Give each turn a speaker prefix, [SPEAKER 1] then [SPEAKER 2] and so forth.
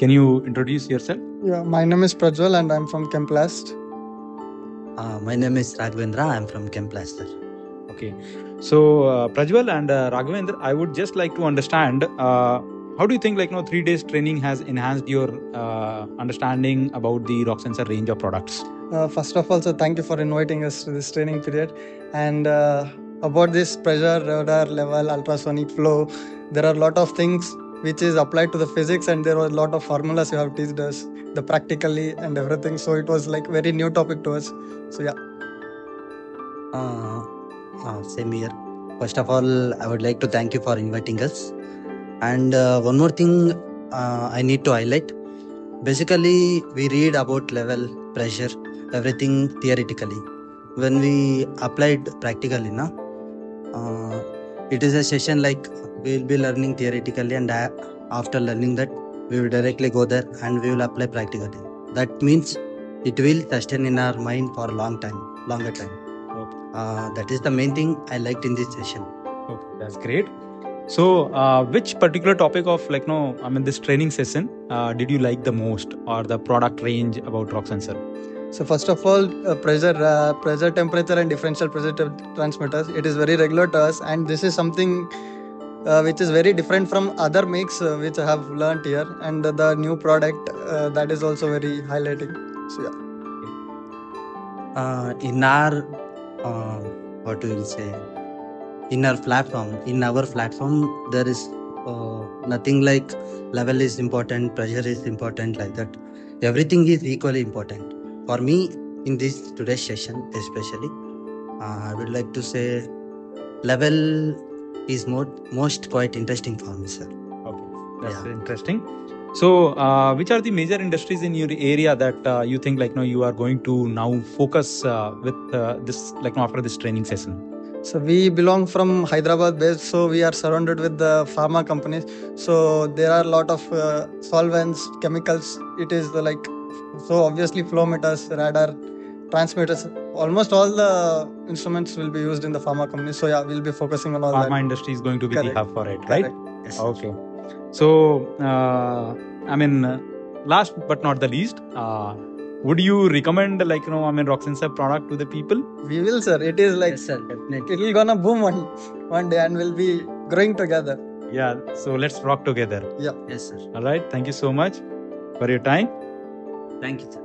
[SPEAKER 1] can you introduce yourself?
[SPEAKER 2] Yeah, my name is Prajwal and I'm from Chemplast.
[SPEAKER 3] My name is Raghavendra. I'm from Chemplaster.
[SPEAKER 1] Okay. So Prajwal and Raghavendra, I would just like to understand how do you think 3 days training has enhanced your understanding about the Rocksensor range of products?
[SPEAKER 2] First of all, so thank you for inviting us to this training period. And about this pressure, radar, level, ultrasonic flow, there are a lot of things which is applied to the physics, and there were a lot of formulas you have teached us, the practically and everything. So it was like very new topic to us. So yeah.
[SPEAKER 3] Same here. First of all, I would like to thank you for inviting us. And one more thing I need to highlight. Basically, we read about level, pressure, everything theoretically. When we applied practically, it is a session like we'll be learning theoretically, and after learning that, we will directly go there and we will apply practically. That means it will sustain in our mind for a longer time.
[SPEAKER 1] Okay.
[SPEAKER 3] That is the main thing I liked in this session.
[SPEAKER 1] Okay, that's great. So, which particular topic of this training session did you like the most, or the product range about Rocksensor?
[SPEAKER 2] So first of all, pressure, temperature, and differential pressure transmitters. It is very regular to us, and this is something which is very different from other makes which I have learned here, and the new product that is also very highlighting. So yeah.
[SPEAKER 3] In our what we will say, in our platform, there is nothing like level is important, pressure is important, like that. Everything is equally important. For me, in this today's session especially, I would like to say level is most quite interesting for me, sir.
[SPEAKER 1] Okay, that's interesting. So, which are the major industries in your area that you think you are going to now focus with this after this training session?
[SPEAKER 2] So we belong from Hyderabad based, so we are surrounded with the pharma companies. So there are a lot of solvents, chemicals. It is so obviously flow meters, radar, transmitters. Almost all the instruments will be used in the pharma companies. So yeah, we'll be focusing on all that.
[SPEAKER 1] Pharma industry is going to be
[SPEAKER 2] Correct.
[SPEAKER 1] the hub for it, right?
[SPEAKER 2] Correct.
[SPEAKER 3] Yes,
[SPEAKER 1] Okay. So, last but not the least, would you recommend Rocksensor product to the people?
[SPEAKER 2] We will, sir. It is
[SPEAKER 3] yes, sir, definitely.
[SPEAKER 2] it will gonna boom one day, and we'll be growing together.
[SPEAKER 1] Yeah. So let's rock together.
[SPEAKER 2] Yeah.
[SPEAKER 3] Yes, sir.
[SPEAKER 1] All right. Thank you so much for your time.
[SPEAKER 3] Thank you, sir.